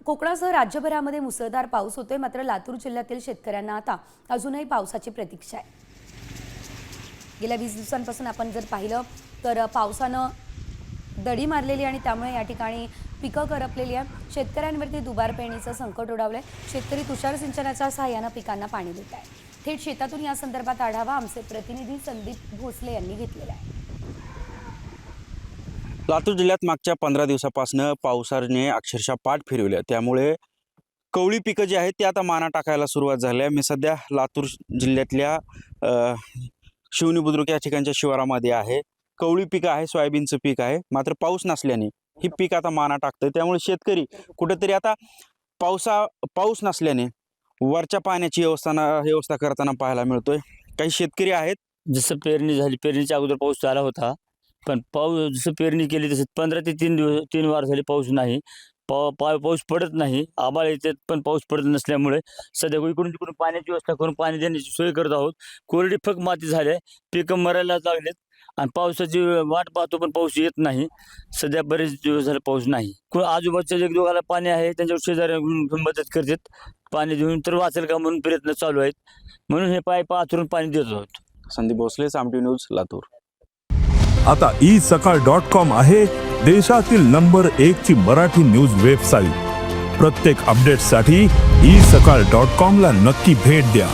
कोकणासह राज्यभरामध्ये मुसळधार पाऊस होतोय, मात्र लातूर जिल्ह्यातील शेतकऱ्यांना आता अजूनही पावसाची प्रतीक्षा आहे। गेल्या 20 दिवसांपासून आपण जर पाहिलं तर पावसानं दडी मारलेली आणि त्यामुळे या ठिकाणी पिकं करपलेली आहेत। शेतकऱ्यांवरती दुबार पेरणीचं संकट ओढावलंय। शेतकरी तुषार सिंचनाच्या सहाय्याने पिकांना पाणी देत आहेत। थेट शेतातून या संदर्भात आढावा आमचे प्रतिनिधी संदीप भोसले यांनी घेतलेला आहे। लातूर जिल्ह्यात मागच्या 15 दिवसापासून पावसाने अक्षरशः पाठ फिरवल्या, त्यामुळे कवळी पिकं जी आहेत ती आता माना टाकायला सुरुवात झाली आहे। मी सध्या लातूर जिल्ह्यातल्या शिवनी बुद्रुक या ठिकाणच्या शिवारामध्ये आहे। कवळी पिकं आहे, सोयाबीनचं पीक आहे, मात्र पाऊस नसल्याने ही पीक आता माना टाकतं। त्यामुळे शेतकरी कुठेतरी आता पाऊस नसल्याने वरच्या पाण्याची व्यवस्था करताना पाहायला मिळतोय। काही शेतकरी आहेत, जसं पेरणी झाली, पेरणीच्या अगोदर पाऊस आला होता, पण पाऊस जसं पेरणी केली तसं 15 ते 3 वार झाले पाऊस नाही। पाऊस पडत नाही, आभाळ येते पण पाऊस पडत नसल्यामुळे सध्या इकडून तिकडून पाण्याची व्यवस्था करून पाणी देण्याची सोय करत आहोत। कोरडी फक माती झाली, पिकं मरायला लागलेत आणि पावसाची वाट पाहतो पण पाऊस येत नाही। सध्या बरेच दिवस झाले पाऊस नाही। आजूबाजूच्या एक दोघाला पाणी आहे, त्यांच्यावर शेजारी मदत करतात, पाणी देऊन तर वाचेल का म्हणून प्रयत्न चालू आहेत, म्हणून हे पाईप आतरून पाणी देत आहोत। संदीप भोसले, सामटी न्यूज, लातूर। आता isakal.com आहे देशातील नंबर 1 ची मराठी न्यूज वेबसाईट। प्रत्येक अपडेटसाठी isakal.com ला नक्की भेट द्या।